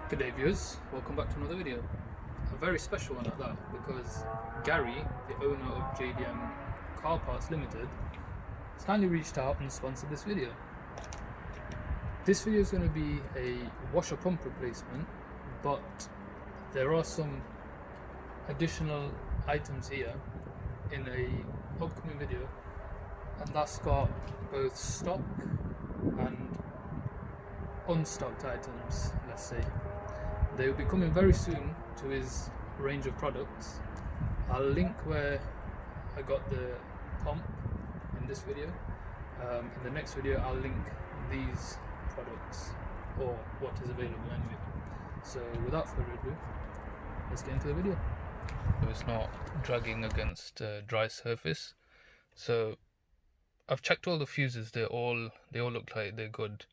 Good day viewers, welcome back to another video. A very special one at that, because Gary, the owner of JDM Car Parts Limited, has kindly reached out and sponsored this video. This video is going to be a washer pump replacement, but there are some additional items here in a upcoming video, and that's got both stock and unstocked items, let's say. They will be coming very soon to his range of products. I'll link where I got the pump in this video. In the next video I'll link these products, or what is available anyway. So without further ado, let's get into the video. So it's not dragging against a dry surface. So I've checked all the fuses, they all look like they're good.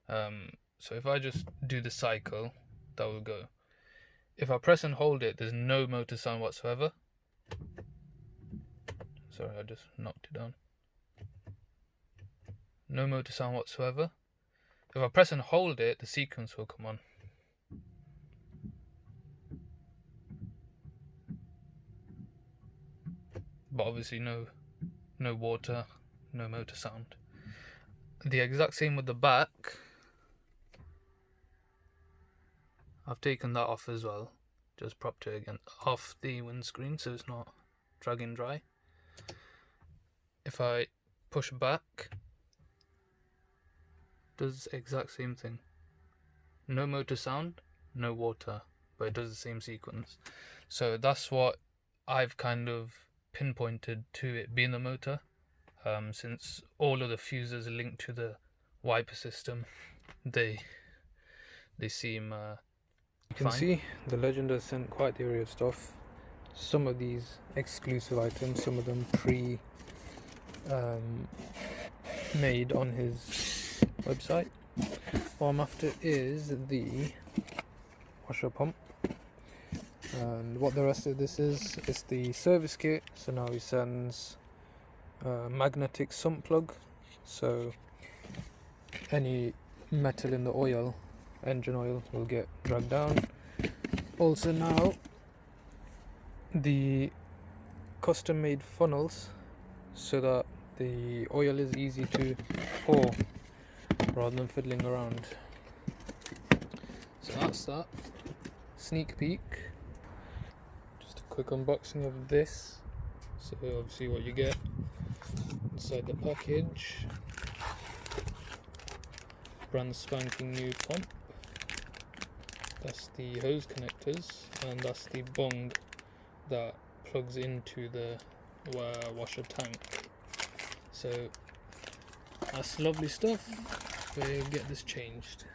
So if I just do the cycle, that will go. If I press and hold it, there's no motor sound whatsoever. Sorry, I just knocked it down. No motor sound whatsoever. If I press and hold it, the sequence will come on. But obviously no water, no motor sound. The exact same with the back. I've taken that off as well, just propped it again off the windscreen so it's not dragging dry. If I push back, does the exact same thing. No motor sound, no water, but it does the same sequence. So that's what I've kind of pinpointed to it being the motor, since all of the fuses are linked to the wiper system. They seem you can see the Legend has sent quite the array of stuff. Some of these exclusive items, some of them made on his website. What I'm after is the washer pump, and what the rest of this is the service kit. So now he sends a magnetic sump plug, so any metal in the oil, engine oil, will get dragged down. Also now the custom made funnels, so that the oil is easy to pour rather than fiddling around. So that's that. Sneak peek. Just a quick unboxing of this. So obviously what you get inside the package. Brand spanking new pump. That's the hose connectors, and that's the bung that plugs into the washer tank. So that's lovely stuff. We'll get this changed.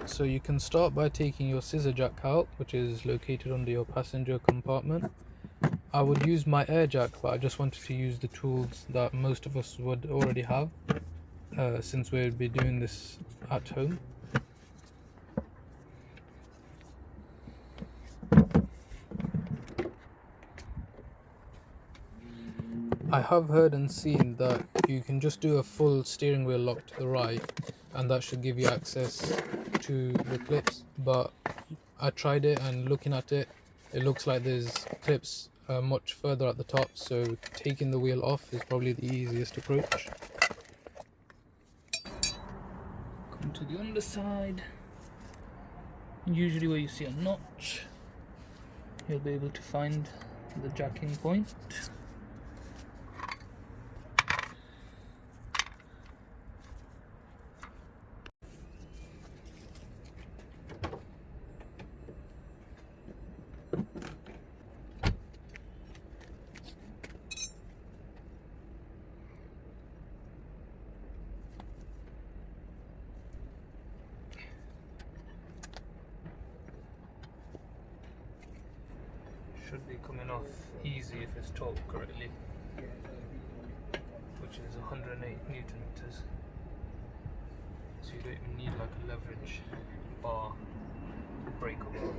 So you can start by taking your scissor jack out, which is located under your passenger compartment. I would use my air jack, but I just wanted to use the tools that most of us would already have, since we'll be doing this at home. I have heard and seen that you can just do a full steering wheel lock to the right, and that should give you access to the clips, but I tried it, and looking at it, it looks like there's clips much further at the top, so taking the wheel off is probably the easiest approach. Come to the underside. Usually where you see a notch, you'll be able to find the jacking point. Should be coming off easy if it's torqued correctly, which is 108 Newton meters. So you don't even need like a leverage bar, breaker bar.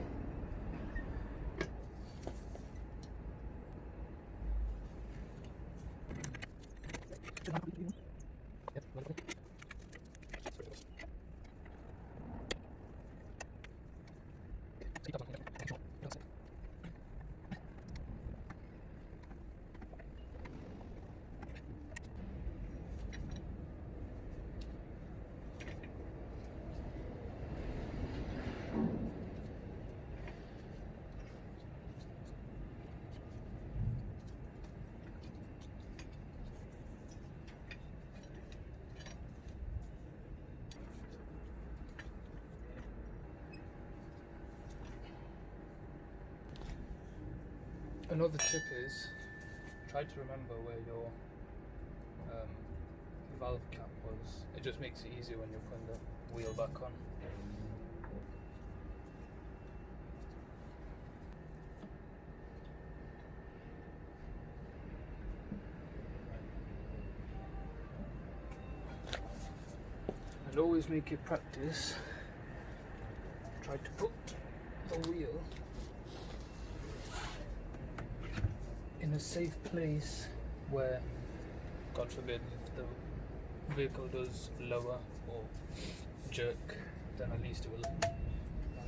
Another tip is try to remember where your valve cap was. It just makes it easier when you're putting the wheel back on. And always make it practice. Try to put the wheel in a safe place where, God forbid, if the vehicle does lower or jerk, then at least it will land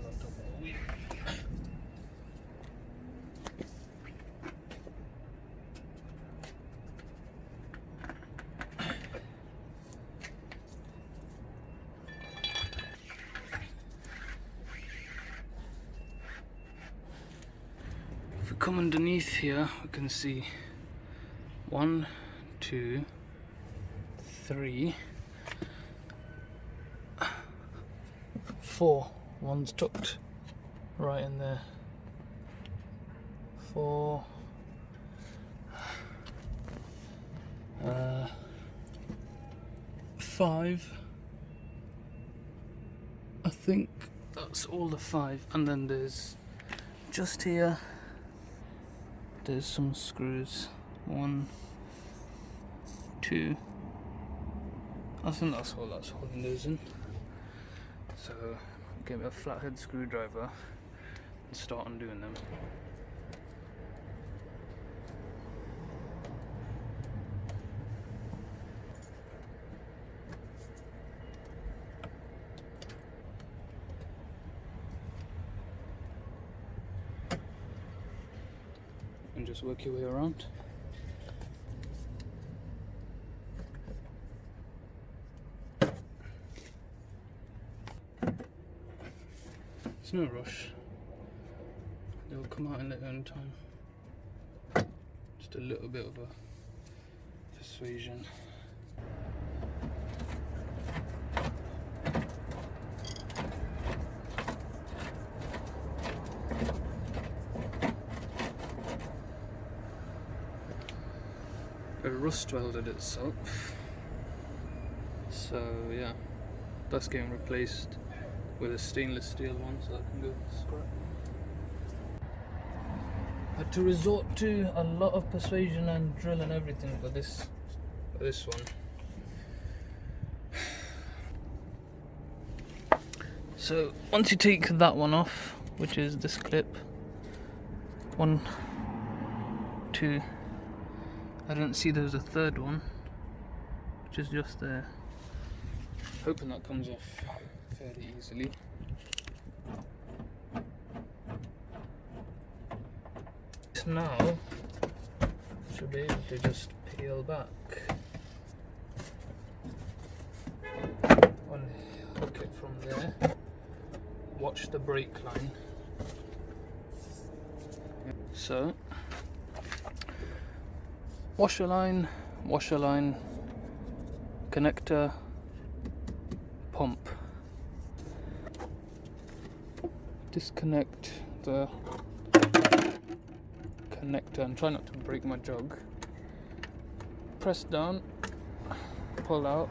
on top of the wheel. If we come underneath here, we can see 1, 2, 3, 4. One's tucked right in there. 4. 5. I think that's all the 5. And then there's just here. There's some screws. 1, 2. I think that's all that's holding those in. So get a flathead screwdriver and start undoing them. And just work your way around. It's no rush. They'll come out in their own time. Just a little bit of a persuasion. It rust welded itself, so yeah, that's getting replaced with a stainless steel one, so that can go scrap. Had to resort to a lot of persuasion and drill and everything for this one. So once you take that one off, which is this clip, 1, 2. I don't see there's a third one, which is just there. Hoping that comes off fairly easily. Now should be able to just peel back. Unhook it from there. Watch the brake line. So washer line, connector, pump. Disconnect the connector and try not to break my jug. Press down, pull out,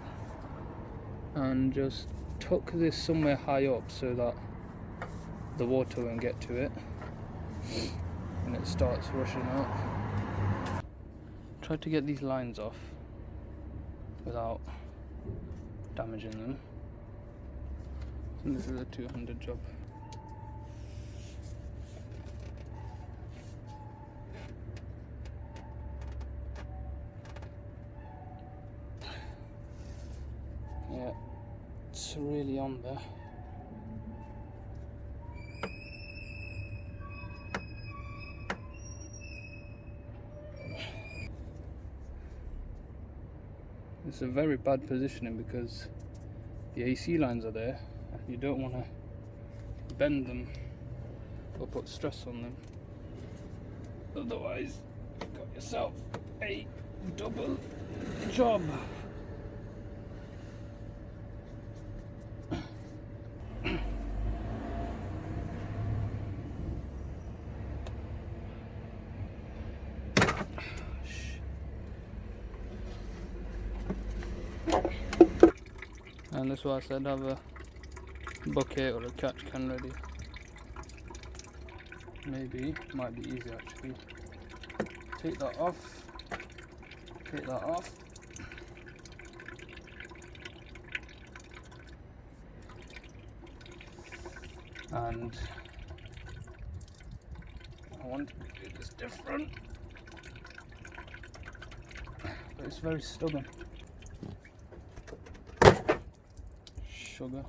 and just tuck this somewhere high up so that the water won't get to it and it starts rushing out. Try to get these lines off without damaging them. And this is a 200 job. Yeah, it's really on there. It's a very bad positioning because the AC lines are there and you don't want to bend them or put stress on them. Otherwise, you've got yourself a double job. and that's why I said have a bucket or a catch can ready. Maybe it might be easy actually. Take that off. Take that off. And I wanted to do this different, but it's very stubborn. Sugar.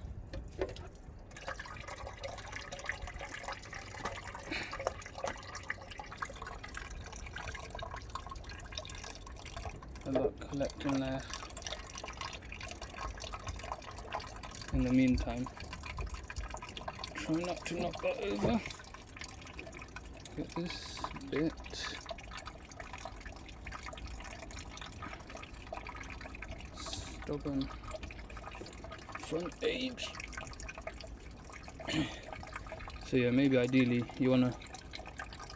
A lot collecting there. In the meantime, try not to knock that over. Get this bit. Stubborn front edge. So yeah, maybe ideally you wanna.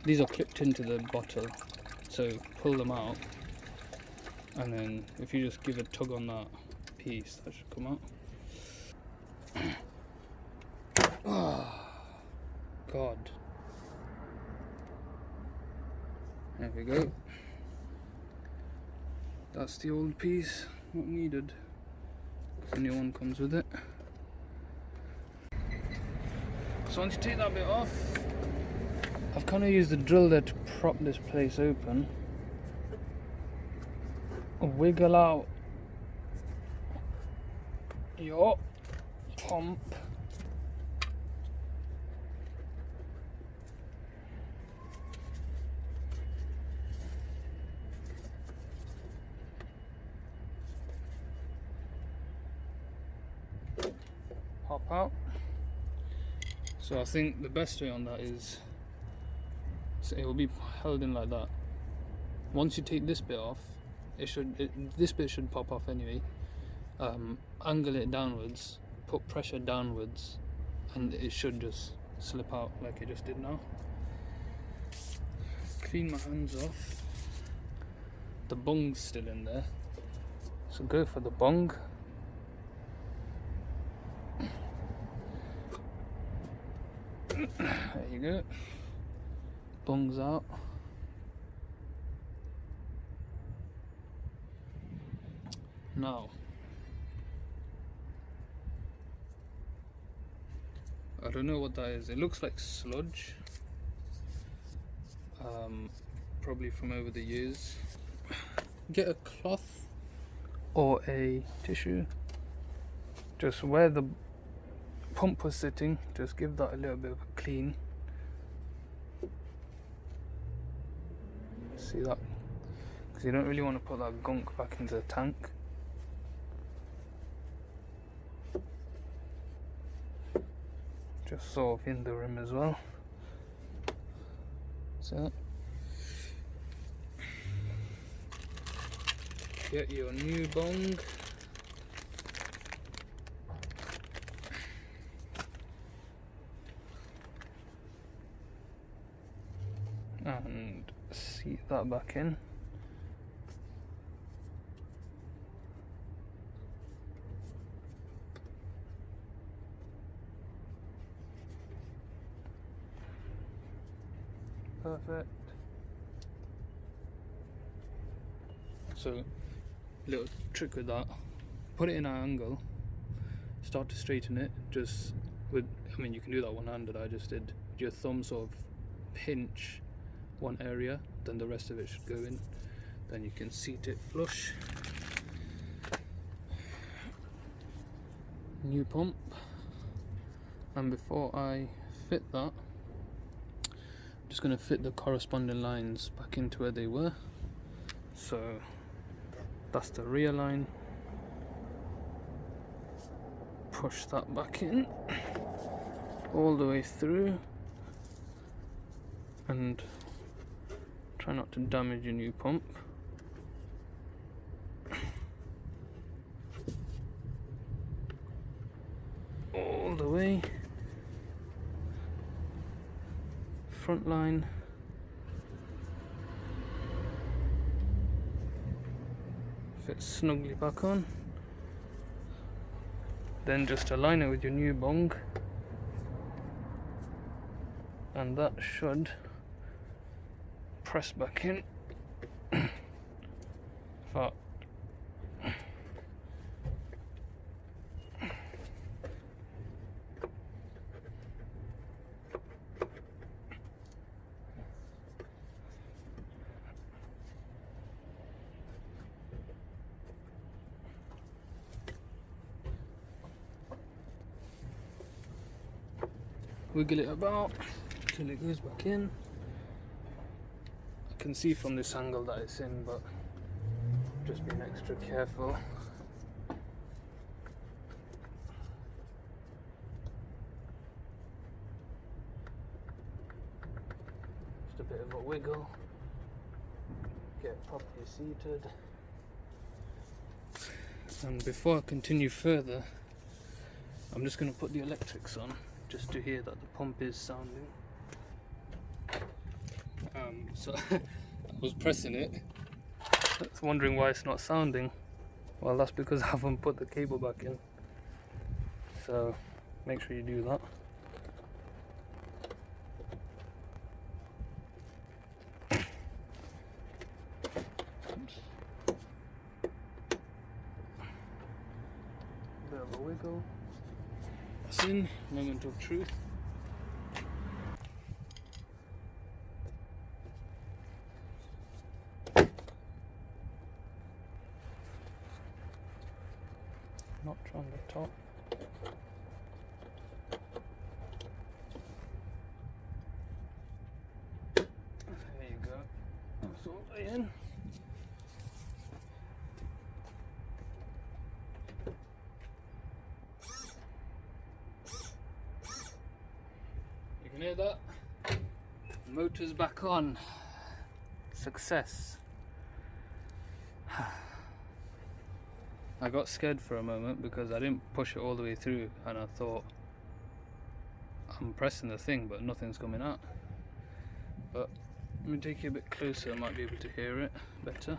These are clipped into the bottle, so pull them out, and then if you just give a tug on that piece, that should come out. Oh, God. There we go. That's the old piece, not needed. The new one comes with it. So once you take that bit off, I've kind of used the drill there to prop this place open. Wiggle out your pump. Pop out. So I think the best way on that is, so it will be held in like that. Once you take this bit off, this bit should pop off anyway. Angle it downwards, put pressure downwards, and it should just slip out like it just did now. Clean my hands off. The bung's still in there, so go for the bung. There you go. Bung's out. Now, I don't know what that is. It looks like sludge. Probably from over the years. Get a cloth or a tissue. Just where the pump was sitting, just give that a little bit of a clean. See that? Because you don't really want to put that gunk back into the tank. Just sort of in the rim as well. So get your new bung. And seat that back in. Perfect. So, little trick with that, put it in an angle, start to straighten it, just with, I mean you can do that one-handed, I just did, your thumb sort of pinch one area, then the rest of it should go in, then you can seat it flush. New pump, and before I fit that, I'm just going to fit the corresponding lines back into where they were. So that's the rear line, push that back in all the way through, and try not to damage your new pump. All the way, front line, fit snugly back on. Then just align it with your new bung, and that should press back in. But wiggle it about till it goes back in. I can see from this angle that it's in, but just being extra careful. Just a bit of a wiggle, get properly seated. And before I continue further, I'm just going to put the electrics on, just to hear that the pump is sounding. So I was pressing it, I was wondering why it's not sounding. Well, that's because I haven't put the cable back in, so make sure you do that. Oops. Bit of a wiggle. That's in, moment of truth. Not on the top. There you go. That's all in. You can hear that? Motor's back on. Success. I got scared for a moment because I didn't push it all the way through, and I thought I'm pressing the thing but nothing's coming out. But let me take you a bit closer, I might be able to hear it better.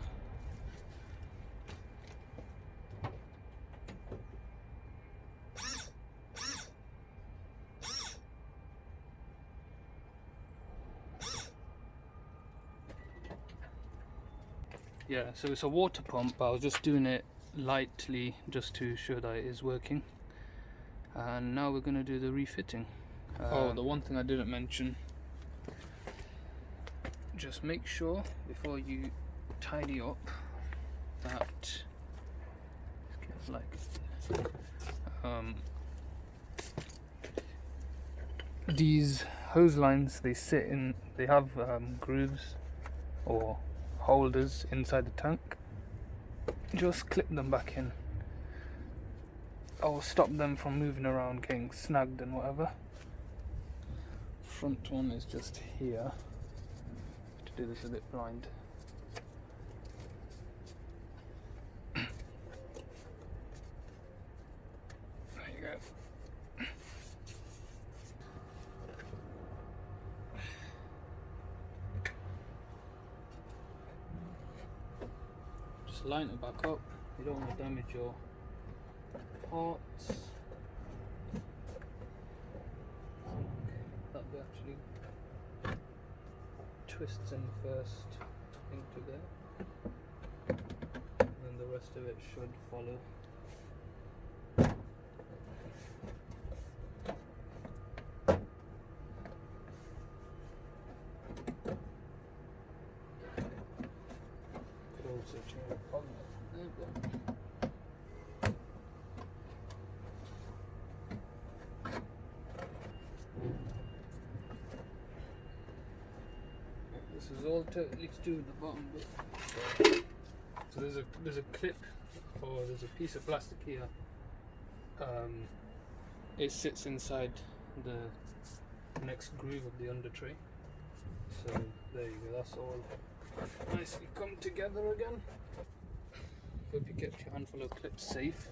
Yeah, so it's a water pump, but I was just doing it lightly just to show that it is working. And now we're going to do the refitting. The one thing I didn't mention, just make sure before you tidy up that these hose lines, they have grooves or holders inside the tank. Just clip them back in. I'll stop them from moving around, getting snagged and whatever. Front one is just here. To do this a bit blind. There you go. Just line it back up. You don't want to damage your parts. That bit actually twists in first into there, and then the rest of it should follow. Could also change the color. There we go. This is all totally to do with the bottom bit. So there's a clip, or there's a piece of plastic here. It sits inside the next groove of the under tray. So there you go. That's all nicely come together again. Hope you kept your handful of clips safe.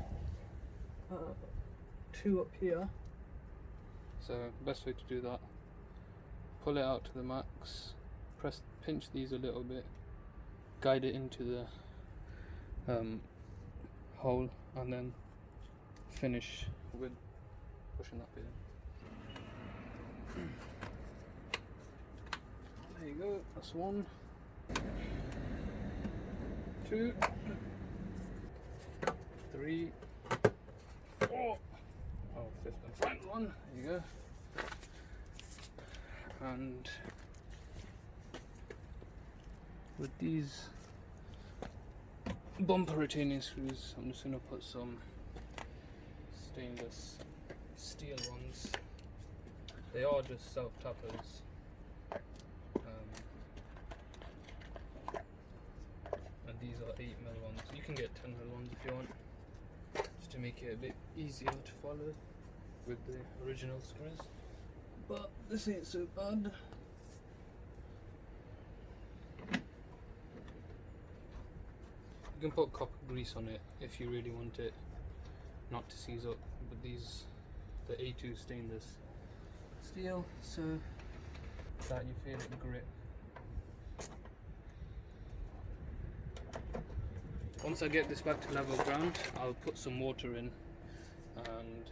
Two up here. So best way to do that: pull it out to the max. Pinch these a little bit, guide it into the hole, and then finish with pushing that bit in. There you go, that's 1, 2, 3, 4. Oh, 5th and final one. There you go. And with these bumper retaining screws, I'm just going to put some stainless steel ones. They are just self-tappers. And these are 8mm ones. You can get 10mm ones if you want, just to make it a bit easier to follow with the original screws. But this ain't so bad. You can put copper grease on it if you really want it not to seize up, but these, the A2 stainless steel, so that you feel it grip. Once I get this back to level ground, I'll put some water in and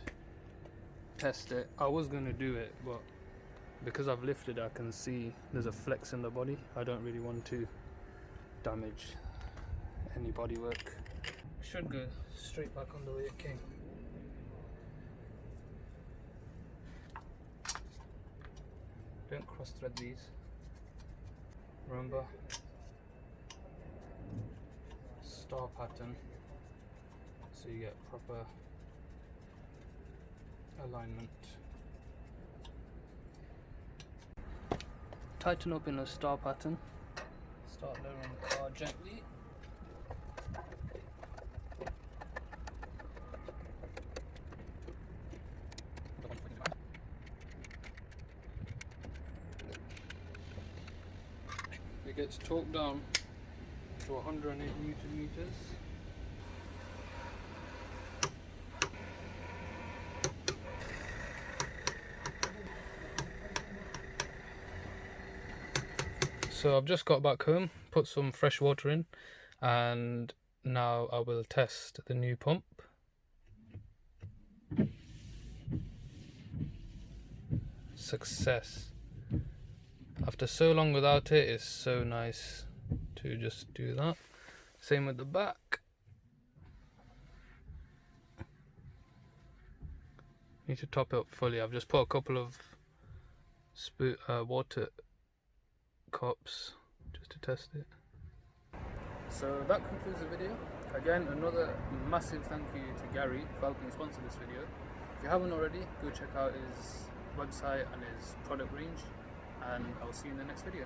test it. I was going to do it, but because I've lifted, I can see there's a flex in the body. I don't really want to damage any bodywork. Should go straight back on the way it came. Don't cross thread these. Remember, star pattern, so you get proper alignment. Tighten up in a star pattern. Start lowering the car gently. It gets torqued down to 108 Newton meters. So I've just got back home, put some fresh water in, and now I will test the new pump. Success. After so long without it, it's so nice to just do that. Same with the back. Need to top it up fully. I've just put a couple of water cups just to test it. So that concludes the video. Again, another massive thank you to Gary for helping sponsor this video. If you haven't already, go check out his website and his product range, and I'll see you in the next video.